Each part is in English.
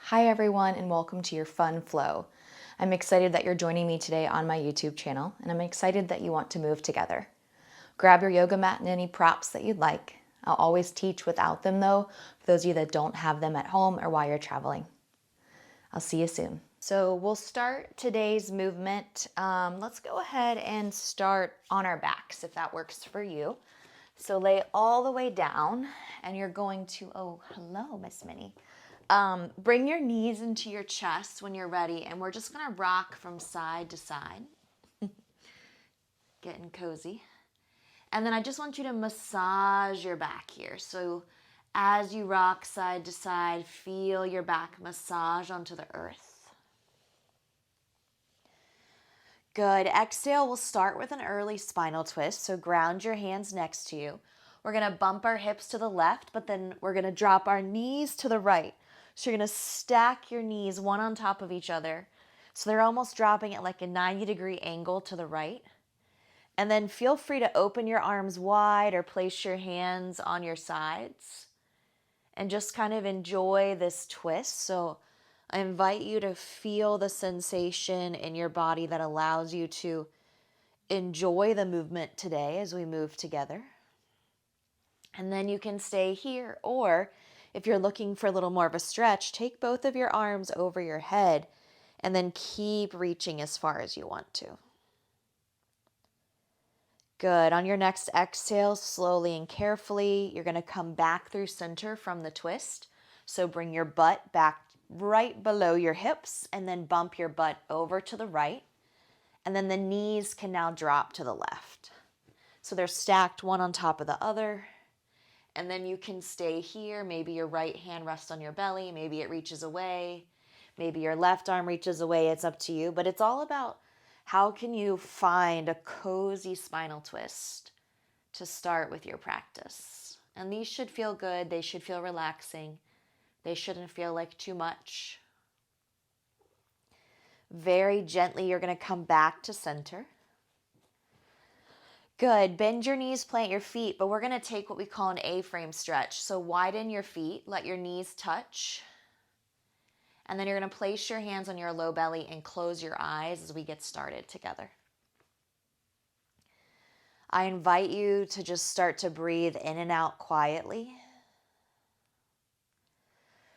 Hi everyone and welcome to your fun flow. I'm excited that you're joining me today on my YouTube channel and I'm excited that you want to move together. Grab your yoga mat and any props that you'd like. I'll always teach without them though, for those of you that don't have them at home or while you're traveling. I'll see you soon. So we'll start today's movement. Let's go ahead and start on our backs if that works for you. So lay all the way down and you're going to, oh, hello, Miss Minnie. Bring your knees into your chest when you're ready, and we're just going to rock from side to side. Getting cozy. And then I just want you to massage your back here. So as you rock side to side, feel your back massage onto the earth. Good. Exhale, we'll start with an early spinal twist. So ground your hands next to you. We're going to bump our hips to the left, but then we're going to drop our knees to the right. So you're going to stack your knees one on top of each other. So they're almost dropping at like a 90-degree angle to the right. And then feel free to open your arms wide or place your hands on your sides. And just kind of enjoy this twist. So I invite you to feel the sensation in your body that allows you to enjoy the movement today as we move together. And then you can stay here, or if you're looking for a little more of a stretch, take both of your arms over your head and then keep reaching as far as you want to. Good. On your next exhale, slowly and carefully, you're going to come back through center from the twist. So bring your butt back right below your hips and then bump your butt over to the right. And then the knees can now drop to the left. So they're stacked one on top of the other. And then you can stay here. Maybe your right hand rests on your belly. Maybe it reaches away. Maybe your left arm reaches away. It's up to you. But it's all about how can you find a cozy spinal twist to start with your practice. And these should feel good. They should feel relaxing. They shouldn't feel like too much. Very gently, you're going to come back to center. Good. Bend your knees, plant your feet, but we're going to take what we call an A-frame stretch. So widen your feet, let your knees touch. And then you're going to place your hands on your low belly and close your eyes as we get started together. I invite you to just start to breathe in and out quietly.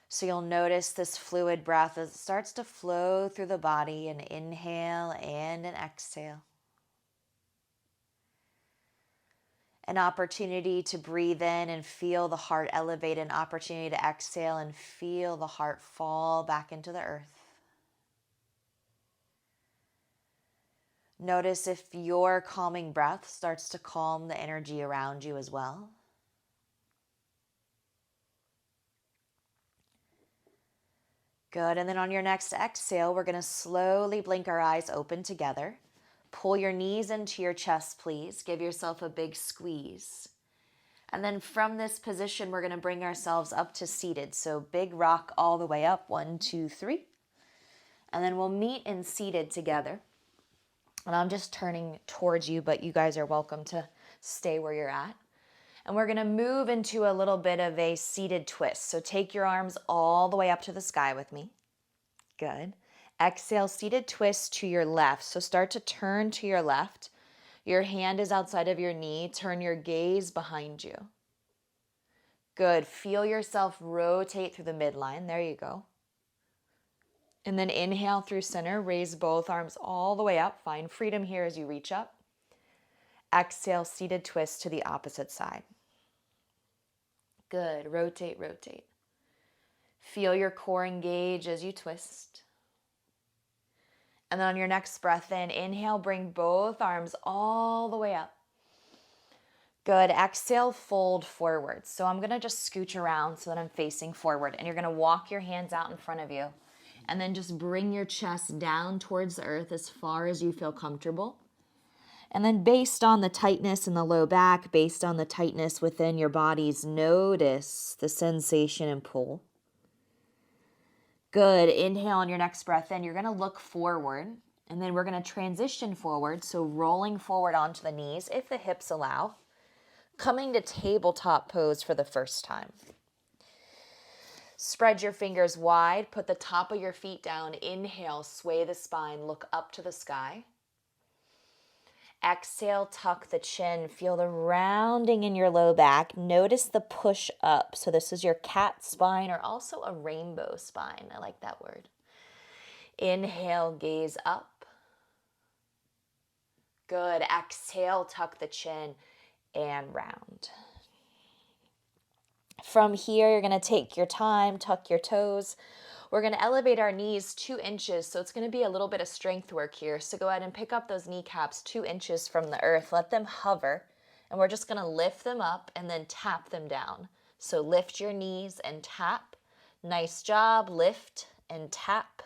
So you'll notice this fluid breath as it starts to flow through the body, an inhale and an exhale. An opportunity to breathe in and feel the heart elevate, an opportunity to exhale and feel the heart fall back into the earth. Notice if your calming breath starts to calm the energy around you as well. Good, and then on your next exhale, we're going to slowly blink our eyes open together. Pull your knees into your chest, please. Give yourself a big squeeze. And then from this position, we're going to bring ourselves up to seated. So big rock all the way up. 1, 2, 3. And then we'll meet in seated together. And I'm just turning towards you, but you guys are welcome to stay where you're at. And we're going to move into a little bit of a seated twist. So take your arms all the way up to the sky with me. Good. Exhale, seated twist to your left. So start to turn to your left. Your hand is outside of your knee. Turn your gaze behind you. Good. Feel yourself rotate through the midline. There you go. And then inhale through center. Raise both arms all the way up. Find freedom here as you reach up. Exhale, seated twist to the opposite side. Good. Rotate, rotate. Feel your core engage as you twist. And then on your next breath in, inhale, bring both arms all the way up. Good. Exhale, fold forward. So I'm going to just scooch around so that I'm facing forward. And you're going to walk your hands out in front of you. And then just bring your chest down towards the earth as far as you feel comfortable. And then based on the tightness in the low back, based on the tightness within your bodies, notice the sensation and pull. Good. Inhale on your next breath in. You're going to look forward. And then we're going to transition forward. So rolling forward onto the knees if the hips allow. Coming to tabletop pose for the first time. Spread your fingers wide. Put the top of your feet down. Inhale, sway the spine. Look up to the sky. Exhale, tuck the chin. Feel the rounding in your low back. Notice the push up. So this is your cat spine or also a rainbow spine. I like that word. Inhale, gaze up. Good. Exhale, tuck the chin and round. From here, you're going to take your time, tuck your toes. We're going to elevate our knees 2 inches, so it's going to be a little bit of strength work here. So go ahead and pick up those kneecaps 2 inches from the earth. Let them hover, and we're just going to lift them up and then tap them down. So lift your knees and tap. Nice job. Lift and tap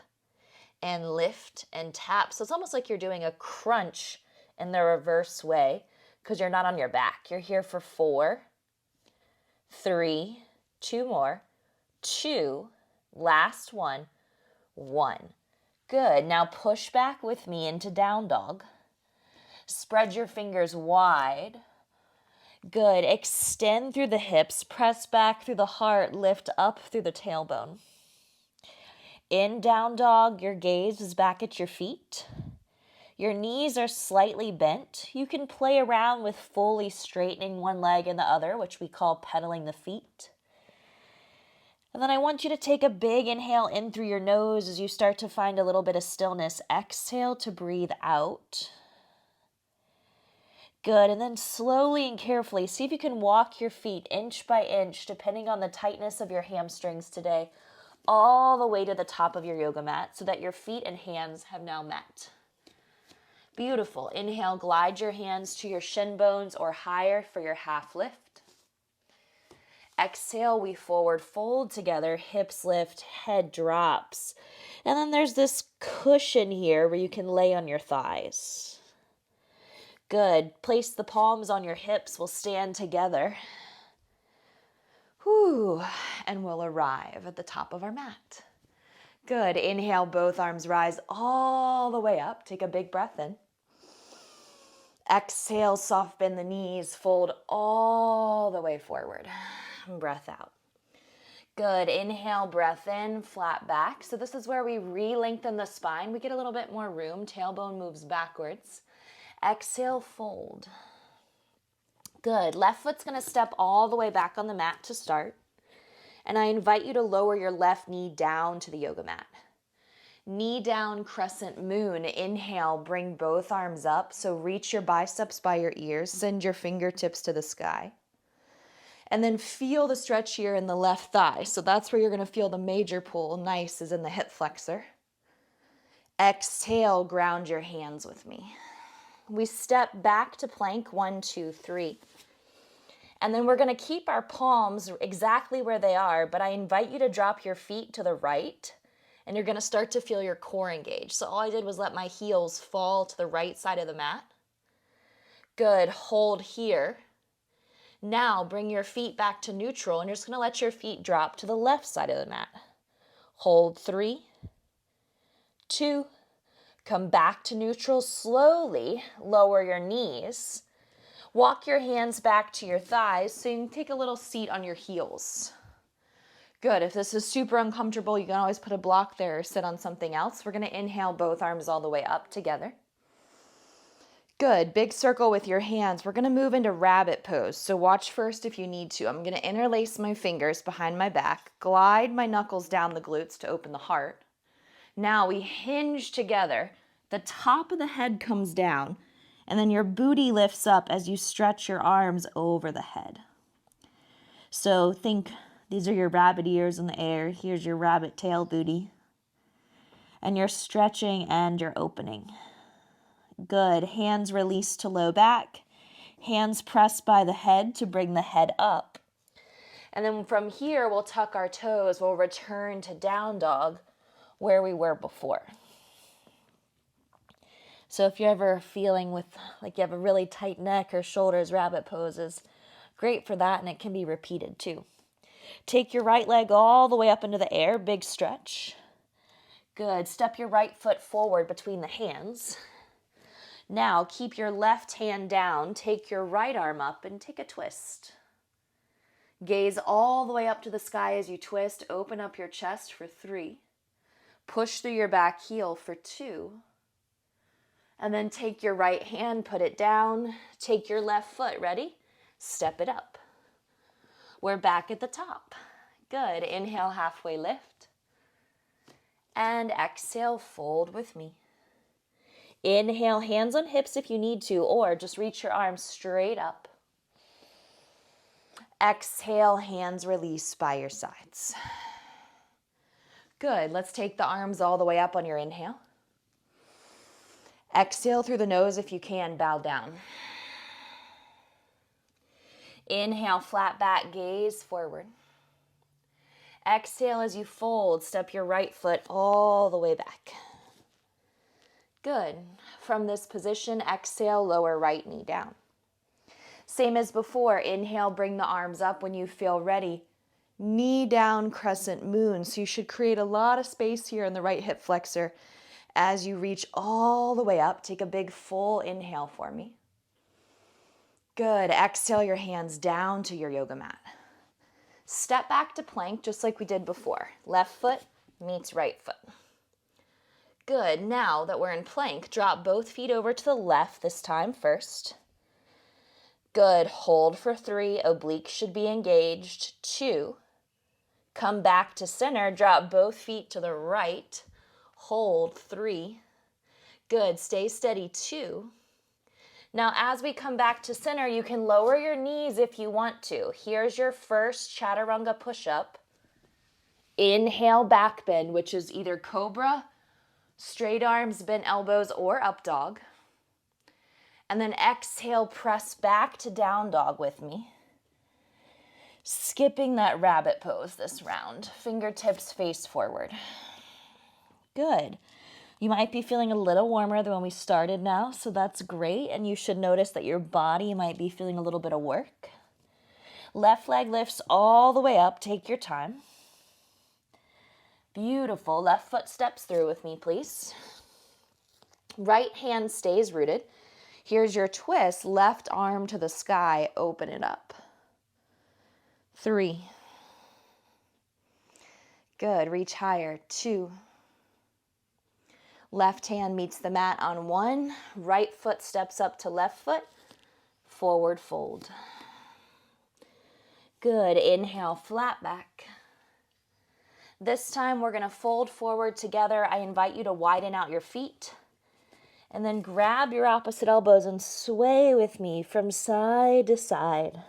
and lift and tap. So it's almost like you're doing a crunch in the reverse way because you're not on your back. You're here for 4, 3, 2 more, 2, last one, 1. Good. Now push back with me into down dog. Spread your fingers wide. Good. Extend through the hips, press back through the heart, lift up through the tailbone. In down dog, your gaze is back at your feet. Your knees are slightly bent. You can play around with fully straightening one leg and the other, which we call pedaling the feet. And then I want you to take a big inhale in through your nose as you start to find a little bit of stillness. Exhale to breathe out. Good. And then slowly and carefully, see if you can walk your feet inch by inch, depending on the tightness of your hamstrings today, all the way to the top of your yoga mat so that your feet and hands have now met. Beautiful. Inhale, glide your hands to your shin bones or higher for your half lift. Exhale, we forward fold together, hips lift, head drops. And then there's this cushion here where you can lay on your thighs. Good. Place the palms on your hips. We'll stand together. Whew. And we'll arrive at the top of our mat. Good. Inhale, both arms rise all the way up. Take a big breath in. Exhale, soft bend the knees, fold all the way forward. Breath out. Good. Inhale, breath in, flat back. So this is where we re-lengthen the spine. We get a little bit more room. Tailbone moves backwards. Exhale, fold. Good. Left foot's going to step all the way back on the mat to start. And I invite you to lower your left knee down to the yoga mat. Knee down, crescent moon. Inhale, bring both arms up. So reach your biceps by your ears. Send your fingertips to the sky. And then feel the stretch here in the left thigh. So that's where you're going to feel the major pull. Nice is in the hip flexor. Exhale, ground your hands with me. We step back to plank, 1, 2, 3. And then we're going to keep our palms exactly where they are, but I invite you to drop your feet to the right, and you're going to start to feel your core engage. So all I did was let my heels fall to the right side of the mat. Good. Hold here. Now bring your feet back to neutral, and you're just going to let your feet drop to the left side of the mat. Hold 3, 2, come back to neutral. Slowly lower your knees. Walk your hands back to your thighs so you can take a little seat on your heels. Good. If this is super uncomfortable, you can always put a block there or sit on something else. We're going to inhale both arms all the way up together. Good. Big circle with your hands. We're going to move into rabbit pose. So watch first if you need to. I'm going to interlace my fingers behind my back, glide my knuckles down the glutes to open the heart. Now we hinge together. The top of the head comes down, and then your booty lifts up as you stretch your arms over the head. So think these are your rabbit ears in the air. Here's your rabbit tail booty. And you're stretching and you're opening. Good. Hands release to low back. Hands pressed by the head to bring the head up. And then from here, we'll tuck our toes. We'll return to down dog where we were before. So if you're ever feeling like you have a really tight neck or shoulders, rabbit poses, great for that, and it can be repeated too. Take your right leg all the way up into the air, big stretch. Good. Step your right foot forward between the hands. Now keep your left hand down, take your right arm up and take a twist. Gaze all the way up to the sky as you twist. Open up your chest for 3. Push through your back heel for 2. And then take your right hand, put it down. Take your left foot, ready? Step it up. We're back at the top. Good. Inhale, halfway lift. And exhale, fold with me. Inhale, hands on hips if you need to, or just reach your arms straight up. Exhale, hands release by your sides. Good. Let's take the arms all the way up on your inhale. Exhale through the nose if you can, bow down. Inhale, flat back, gaze forward. Exhale as you fold, step your right foot all the way back. Good. From this position, exhale, lower right knee down. Same as before, inhale, bring the arms up when you feel ready. Knee down, crescent moon. So you should create a lot of space here in the right hip flexor as you reach all the way up. Take a big full inhale for me. Good. Exhale your hands down to your yoga mat. Step back to plank just like we did before. Left foot meets right foot. Good. Now that we're in plank, drop both feet over to the left this time first. Good. Hold for 3. Obliques should be engaged. 2. Come back to center. Drop both feet to the right. Hold. 3. Good. Stay steady. 2. Now, as we come back to center, you can lower your knees if you want to. Here's your first chaturanga push-up. Inhale, back bend, which is either cobra, straight arms, bent elbows, or up dog. And then exhale, press back to down dog with me. Skipping that rabbit pose this round. Fingertips face forward. Good. You might be feeling a little warmer than when we started now, so that's great. And you should notice that your body might be feeling a little bit of work. Left leg lifts all the way up. Take your time. Beautiful. Left foot steps through with me, please. Right hand stays rooted. Here's your twist. Left arm to the sky. Open it up. 3. Good. Reach higher. 2. Left hand meets the mat on 1. Right foot steps up to left foot. Forward fold. Good. Inhale, flat back. This time we're going to fold forward together. I invite you to widen out your feet. And then grab your opposite elbows and sway with me from side to side.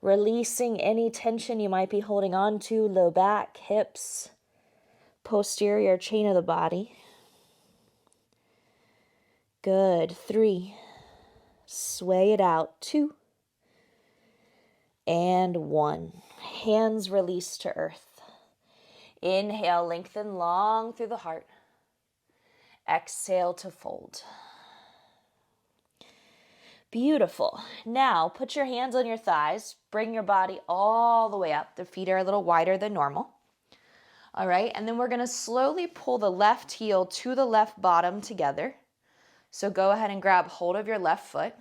Releasing any tension you might be holding on to, low back, hips, posterior chain of the body. Good. 3. Sway it out. 2. And 1. Hands release to earth. Inhale, lengthen long through the heart. Exhale to fold. Beautiful. Now put your hands on your thighs. Bring your body all the way up. The feet are a little wider than normal. All right, and then we're going to slowly pull the left heel to the left bottom together. So go ahead and grab hold of your left foot.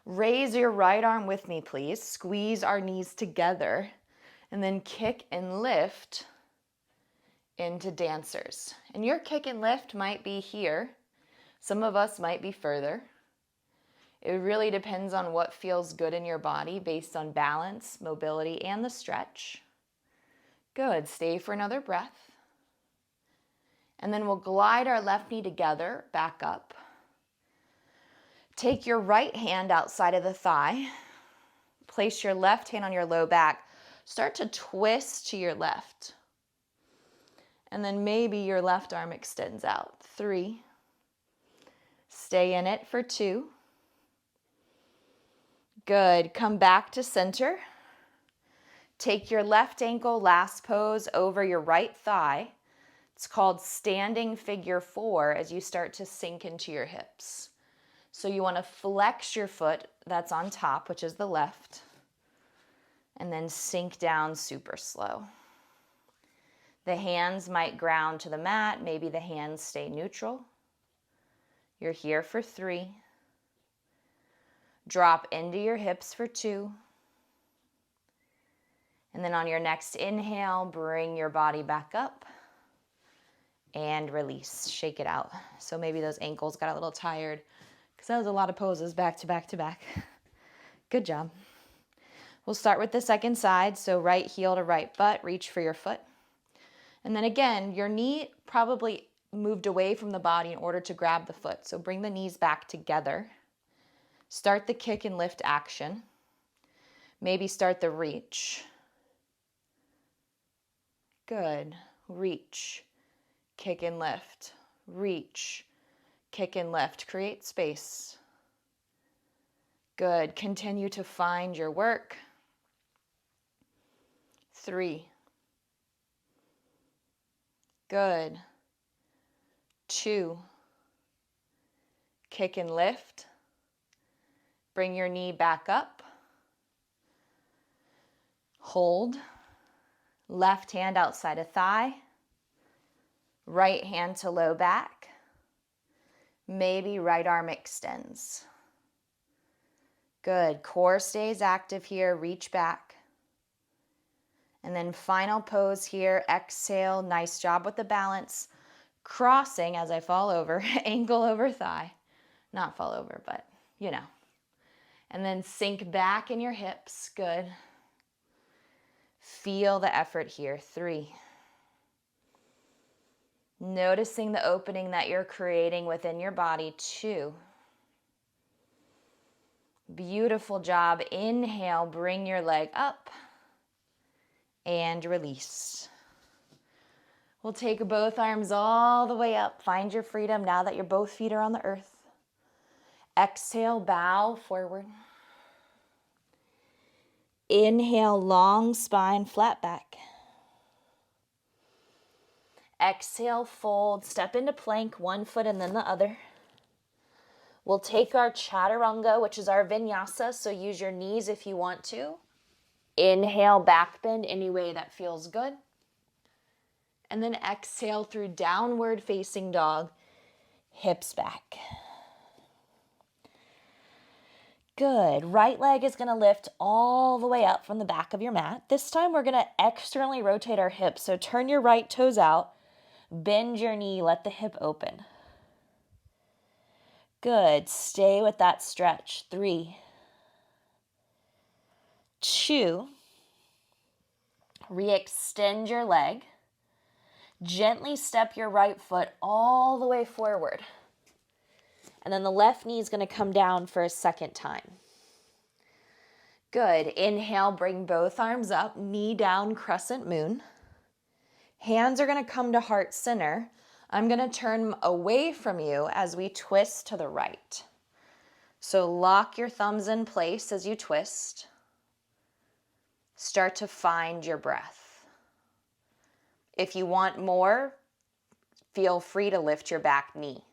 Raise your right arm with me, please. Squeeze our knees together. And then kick and lift into dancers. And your kick and lift might be here. Some of us might be further. It really depends on what feels good in your body based on balance, mobility, and the stretch. Good. Stay for another breath. And then we'll glide our left knee together, back up. Take your right hand outside of the thigh. Place your left hand on your low back. Start to twist to your left. And then maybe your left arm extends out. 3. Stay in it for 2. Good. Come back to center. Take your left ankle, last pose, over your right thigh. It's called standing figure 4 as you start to sink into your hips. So you want to flex your foot that's on top, which is the left, and then sink down super slow. The hands might ground to the mat. Maybe the hands stay neutral. You're here for 3. Drop into your hips for 2. And then on your next inhale, bring your body back up and release. Shake it out. So maybe those ankles got a little tired because that was a lot of poses back to back to back. Good job. We'll start with the second side. So right heel to right butt, reach for your foot. And then again, your knee probably moved away from the body in order to grab the foot. So bring the knees back together. Start the kick and lift action. Maybe start the reach. Good. Reach, kick and lift. Reach, kick and lift. Create space. Good. Continue to find your work. 3. Good. 2. Kick and lift. Bring your knee back up. Hold. Left hand outside of thigh. Right hand to low back. Maybe right arm extends. Good. Core stays active here. Reach back. And then final pose here. Exhale. Nice job with the balance. Crossing as I fall over. Ankle over thigh. Not fall over, but you know. And then sink back in your hips. Good. Feel the effort here. 3. Noticing the opening that you're creating within your body. 2. Beautiful job. Inhale, bring your leg up and release. We'll take both arms all the way up. Find your freedom now that your both feet are on the earth. Exhale, bow forward. Inhale, long spine, flat back. Exhale, fold, step into plank, one foot and then the other. We'll take our chaturanga, which is our vinyasa, so use your knees if you want to. Inhale, back bend any way that feels good. And then exhale through downward facing dog, hips back. Good. Right leg is going to lift all the way up from the back of your mat. This time we're going to externally rotate our hips. So turn your right toes out, bend your knee, let the hip open. Good. Stay with that stretch. 3, 2. Re-extend your leg. Gently step your right foot all the way forward. And then the left knee is going to come down for a second time. Good. Inhale, bring both arms up, knee down, crescent moon. Hands are going to come to heart center. I'm going to turn away from you as we twist to the right. So lock your thumbs in place as you twist. Start to find your breath. If you want more, feel free to lift your back knee.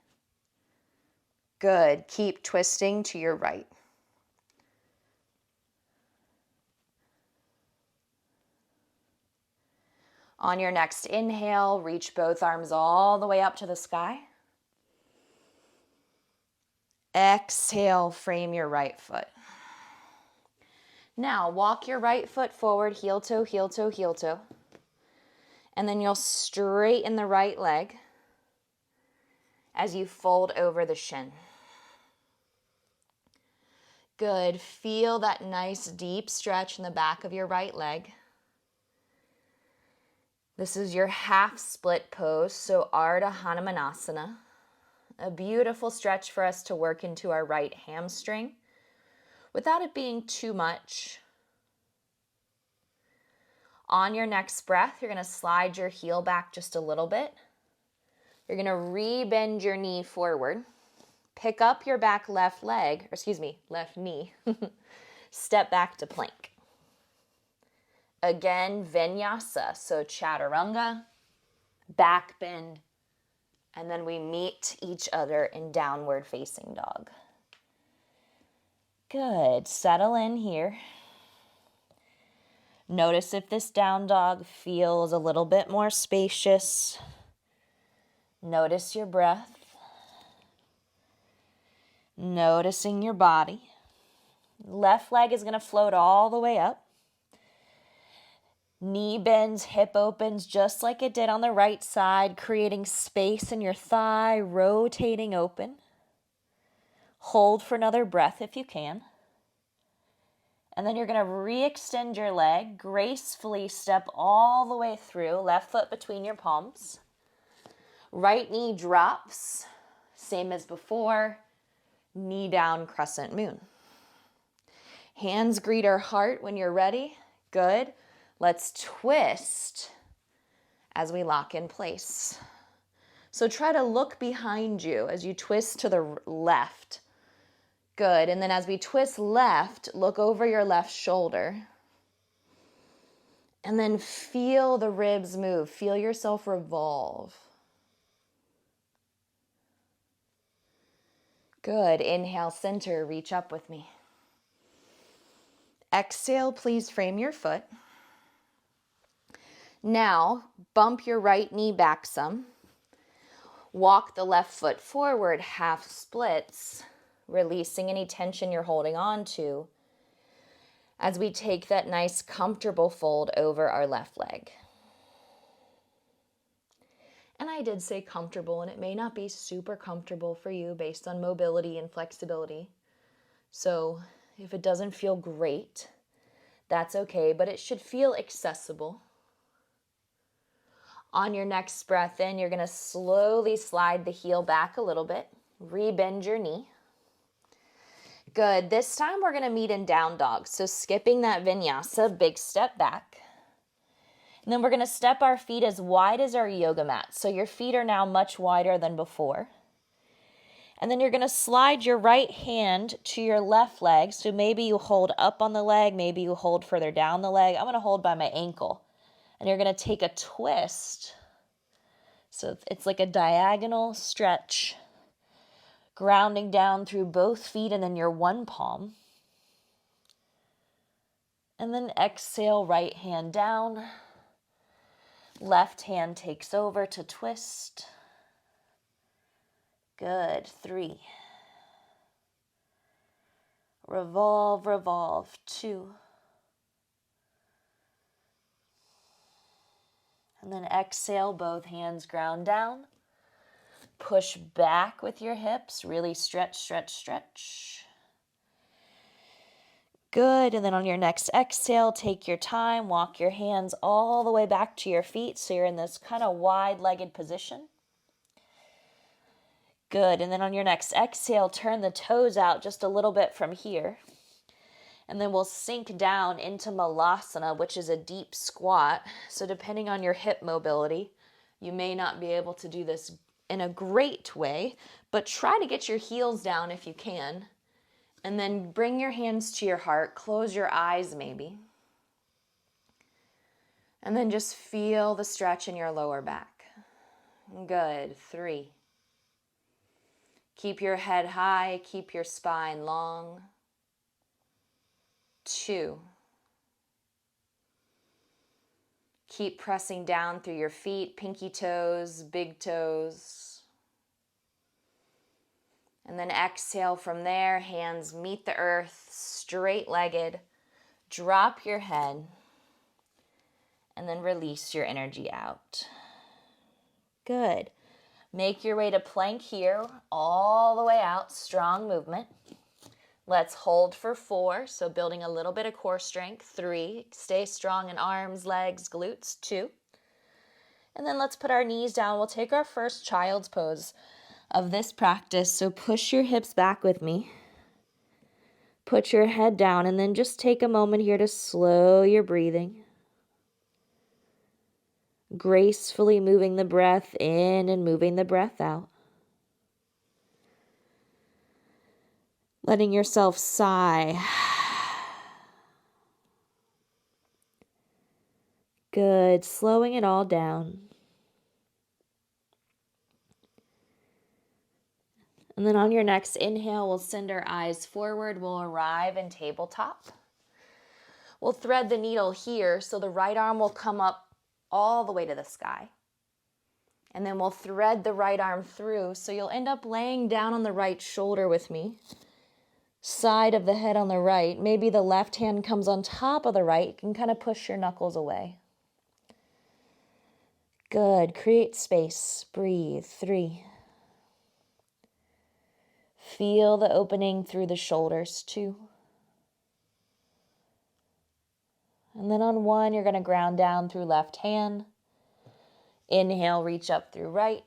Good. Keep twisting to your right. On your next inhale, reach both arms all the way up to the sky. Exhale, frame your right foot. Now, walk your right foot forward, heel toe, heel toe, heel toe. And then you'll straighten the right leg as you fold over the shin. Good. Feel that nice deep stretch in the back of your right leg. This is your half split pose, so Ardha Hanumanasana. A beautiful stretch for us to work into our right hamstring without it being too much. On your next breath, you're going to slide your heel back just a little bit. You're going to re-bend your knee forward. Pick up your back left knee. Step back to plank. Again, vinyasa, so chaturanga, back bend, and then we meet each other in downward facing dog. Good. Settle in here. Notice if this down dog feels a little bit more spacious. Notice your breath. Noticing your body. Left leg is going to float all the way up. Knee bends, hip opens, just like it did on the right side, creating space in your thigh, rotating open. Hold for another breath if you can. And then you're going to re-extend your leg, gracefully step all the way through, left foot between your palms. Right knee drops, same as before, knee down, crescent moon. Hands greet our heart when you're ready. Good. Let's twist as we lock in place. So try to look behind you as you twist to the left. Good. And then as we twist left, look over your left shoulder. And then feel the ribs move. Feel yourself revolve. Good. Inhale, center, reach up with me. Exhale, please frame your foot. Now, bump your right knee back some. Walk the left foot forward, half splits, releasing any tension you're holding on to as we take that nice comfortable fold over our left leg. And I did say comfortable, and it may not be super comfortable for you based on mobility and flexibility. So if it doesn't feel great, that's okay, but it should feel accessible. On your next breath in, you're going to slowly slide the heel back a little bit. Rebend your knee. Good. This time we're going to meet in down dog. So skipping that vinyasa, big step back. And then we're going to step our feet as wide as our yoga mat. So your feet are now much wider than before. And then you're going to slide your right hand to your left leg. So maybe you hold up on the leg, maybe you hold further down the leg. I'm going to hold by my ankle. And you're going to take a twist. So it's like a diagonal stretch, grounding down through both feet and then your one palm. And then exhale, right hand down. Left hand takes over to twist. Good. 3. Revolve, revolve. 2. And then exhale, both hands ground down. Push back with your hips. Really stretch, stretch, stretch. Good. And then on your next exhale, take your time. Walk your hands all the way back to your feet so you're in this kind of wide-legged position. Good. And then on your next exhale, turn the toes out just a little bit from here. And then we'll sink down into Malasana, which is a deep squat. So depending on your hip mobility, you may not be able to do this in a great way, but try to get your heels down if you can. And then bring your hands to your heart. Close your eyes maybe. And then just feel the stretch in your lower back. Good. 3. Keep your head high. Keep your spine long. 2. Keep pressing down through your feet, pinky toes, big toes. And then exhale from there, hands meet the earth, straight-legged. Drop your head, and then release your energy out. Good. Make your way to plank here, all the way out, strong movement. Let's hold for 4, so building a little bit of core strength. 3, stay strong in arms, legs, glutes. 2. And then let's put our knees down. We'll take our first child's pose of this practice. So push your hips back with me. Put your head down and then just take a moment here to slow your breathing. Gracefully moving the breath in and moving the breath out. Letting yourself sigh. Good. Slowing it all down. And then on your next inhale, we'll send our eyes forward. We'll arrive in tabletop. We'll thread the needle here so the right arm will come up all the way to the sky. And then we'll thread the right arm through so you'll end up laying down on the right shoulder with me. Side of the head on the right. Maybe the left hand comes on top of the right. You can kind of push your knuckles away. Good. Create space. Breathe. 3. Feel the opening through the shoulders. 2. And then on 1, you're going to ground down through left hand. Inhale, reach up through right.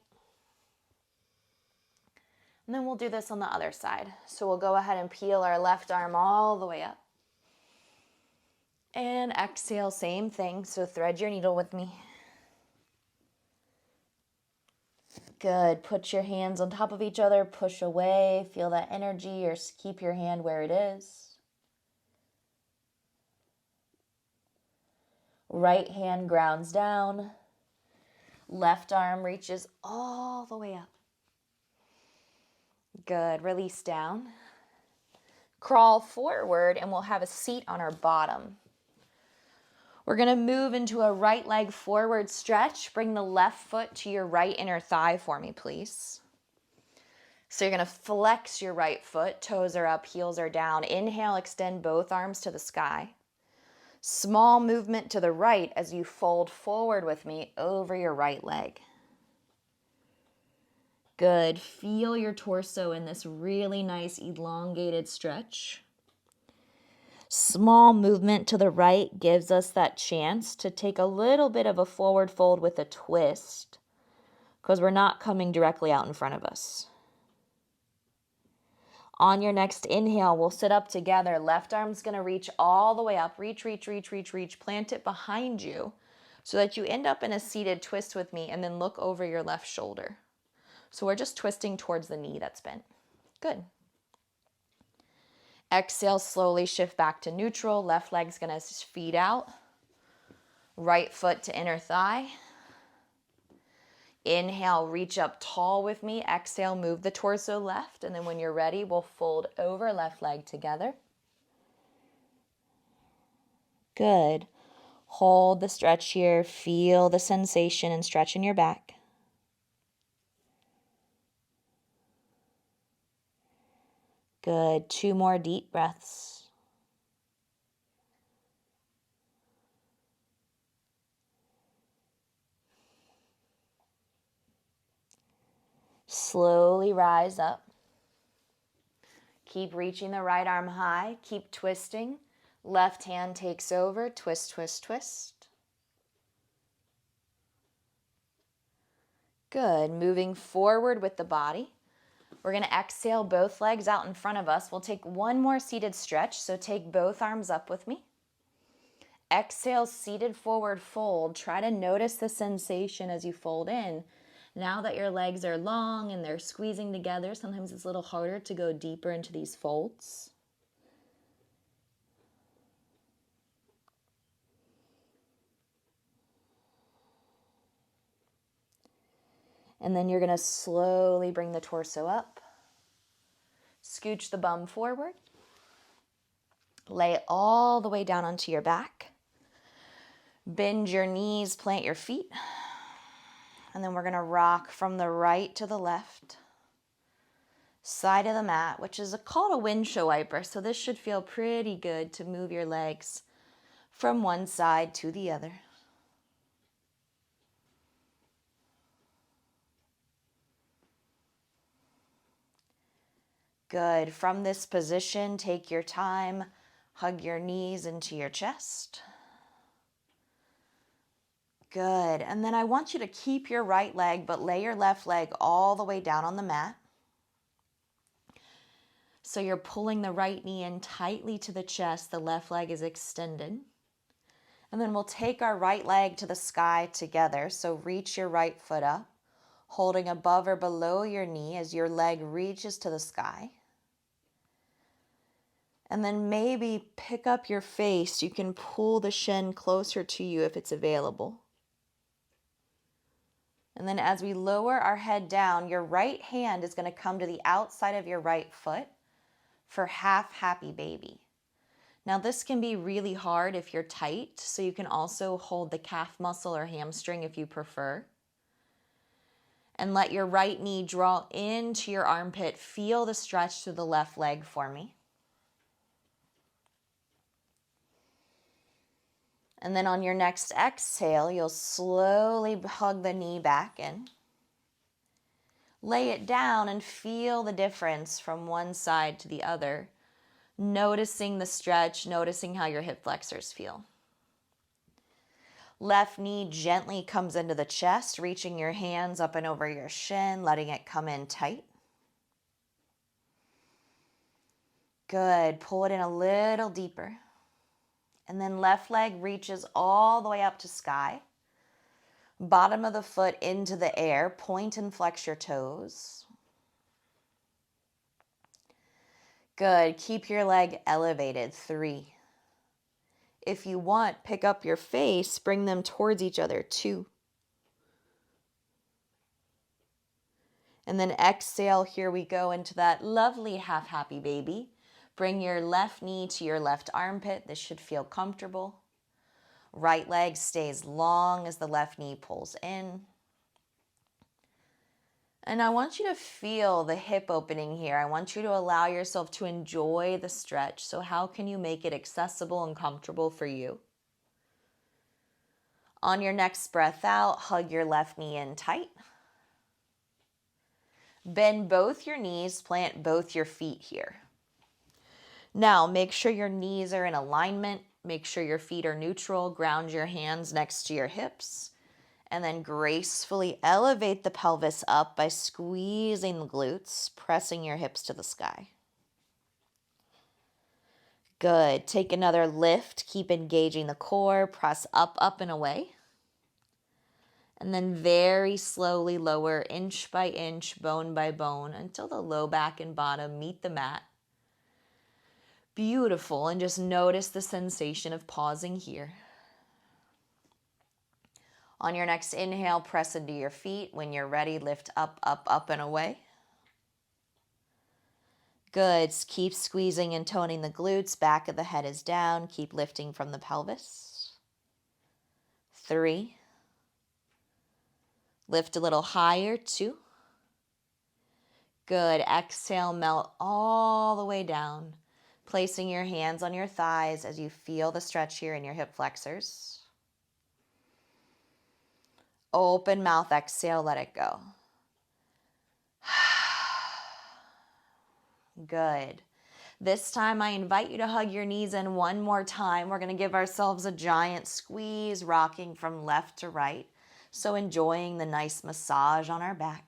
And then we'll do this on the other side. So we'll go ahead and peel our left arm all the way up. And exhale, same thing. So thread your needle with me. Good. Put your hands on top of each other. Push away. Feel that energy, or keep your hand where it is. Right hand grounds down. Left arm reaches all the way up. Good. Release down. Crawl forward, and we'll have a seat on our bottom. We're going to move into a right leg forward stretch. Bring the left foot to your right inner thigh for me, please. So you're going to flex your right foot. Toes are up, heels are down. Inhale, extend both arms to the sky. Small movement to the right as you fold forward with me over your right leg. Good. Feel your torso in this really nice elongated stretch. Small movement to the right gives us that chance to take a little bit of a forward fold with a twist, because we're not coming directly out in front of us. On your next inhale, we'll sit up together. Left arm's going to reach all the way up. Reach, reach, reach, reach, reach. Plant it behind you so that you end up in a seated twist with me, and then look over your left shoulder. So we're just twisting towards the knee that's bent. Good. Exhale, slowly shift back to neutral. Left leg's going to feet out. Right foot to inner thigh. Inhale, reach up tall with me. Exhale, move the torso left. And then when you're ready, we'll fold over left leg together. Good. Hold the stretch here. Feel the sensation and stretch in your back. Good. 2 more deep breaths. Slowly rise up. Keep reaching the right arm high. Keep twisting. Left hand takes over. Twist, twist, twist. Good. Moving forward with the body. We're going to exhale both legs out in front of us. We'll take 1 more seated stretch. So take both arms up with me. Exhale, seated forward fold. Try to notice the sensation as you fold in. Now that your legs are long and they're squeezing together, sometimes it's a little harder to go deeper into these folds. And then you're going to slowly bring the torso up. Scooch the bum forward. Lay all the way down onto your back. Bend your knees, plant your feet. And then we're going to rock from the right to the left side of the mat, which is called a windshield wiper. So this should feel pretty good to move your legs from one side to the other. Good. From this position, take your time. Hug your knees into your chest. Good. And then I want you to keep your right leg, but lay your left leg all the way down on the mat. So you're pulling the right knee in tightly to the chest. The left leg is extended. And then we'll take our right leg to the sky together. So reach your right foot up, holding above or below your knee as your leg reaches to the sky. And then maybe pick up your face. You can pull the shin closer to you if it's available. And then as we lower our head down, your right hand is going to come to the outside of your right foot for half happy baby. Now this can be really hard if you're tight, so you can also hold the calf muscle or hamstring if you prefer. And let your right knee draw into your armpit. Feel the stretch through the left leg for me. And then on your next exhale, you'll slowly hug the knee back in. Lay it down and feel the difference from one side to the other, noticing the stretch, noticing how your hip flexors feel. Left knee gently comes into the chest, reaching your hands up and over your shin, letting it come in tight. Good. Pull it in a little deeper. And then left leg reaches all the way up to sky. Bottom of the foot into the air. Point and flex your toes. Good. Keep your leg elevated. 3. If you want, pick up your face, bring them towards each other. 2. And then exhale, here we go into that lovely half happy baby. Bring your left knee to your left armpit. This should feel comfortable. Right leg stays long as the left knee pulls in. And I want you to feel the hip opening here. I want you to allow yourself to enjoy the stretch. So how can you make it accessible and comfortable for you? On your next breath out, hug your left knee in tight. Bend both your knees, plant both your feet here. Now, make sure your knees are in alignment. Make sure your feet are neutral. Ground your hands next to your hips. And then gracefully elevate the pelvis up by squeezing the glutes, pressing your hips to the sky. Good. Take another lift. Keep engaging the core. Press up, up, and away. And then very slowly lower inch by inch, bone by bone, until the low back and bottom meet the mat. Beautiful. And just notice the sensation of pausing here. On your next inhale, press into your feet. When you're ready, lift up, up, up, and away. Good. Keep squeezing and toning the glutes. Back of the head is down. Keep lifting from the pelvis. 3. Lift a little higher. 2. Good. Exhale, melt all the way down. Placing your hands on your thighs as you feel the stretch here in your hip flexors. Open mouth, exhale, let it go. Good. This time I invite you to hug your knees in one more time. We're going to give ourselves a giant squeeze, rocking from left to right. So enjoying the nice massage on our back.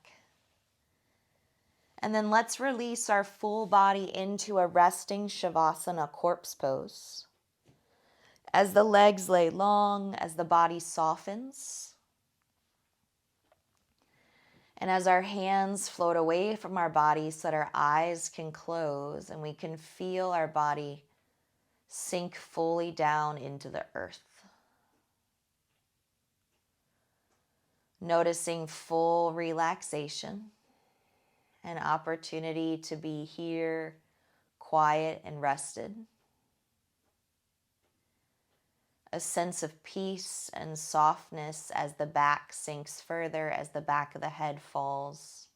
And then let's release our full body into a resting Shavasana corpse pose. As the legs lay long, as the body softens, and as our hands float away from our body so that our eyes can close and we can feel our body sink fully down into the earth. Noticing full relaxation, an opportunity to be here, quiet and rested. A sense of peace and softness as the back sinks further, as the back of the head falls,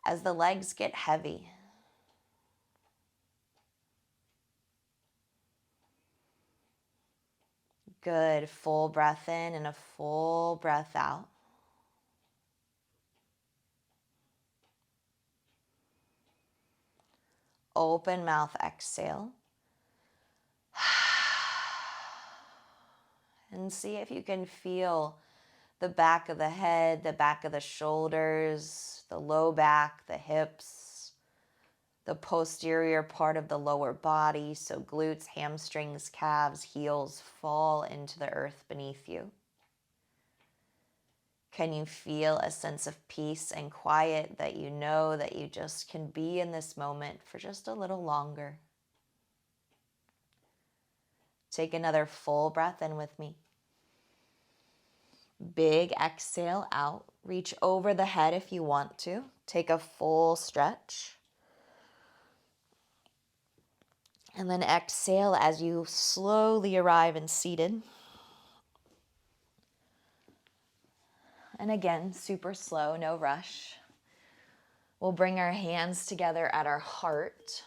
as the legs get heavy. Good. Full breath in and a full breath out. Open mouth, exhale. And see if you can feel the back of the head, the back of the shoulders, the low back, the hips, the posterior part of the lower body. So glutes, hamstrings, calves, heels fall into the earth beneath you. Can you feel a sense of peace and quiet that you know that you just can be in this moment for just a little longer? Take another full breath in with me. Big exhale out. Reach over the head if you want to. Take a full stretch. And then exhale as you slowly arrive in seated. And again, super slow, no rush. We'll bring our hands together at our heart.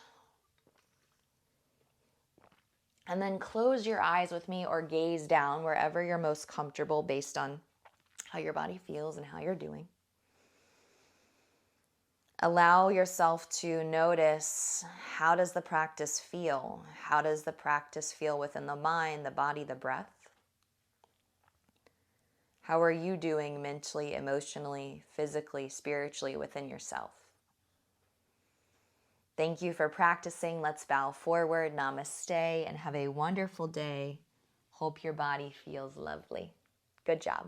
And then close your eyes with me or gaze down wherever you're most comfortable based on how your body feels and how you're doing. Allow yourself to notice, how does the practice feel? How does the practice feel within the mind, the body, the breath? How are you doing mentally, emotionally, physically, spiritually within yourself? Thank you for practicing. Let's bow forward. Namaste and have a wonderful day. Hope your body feels lovely. Good job.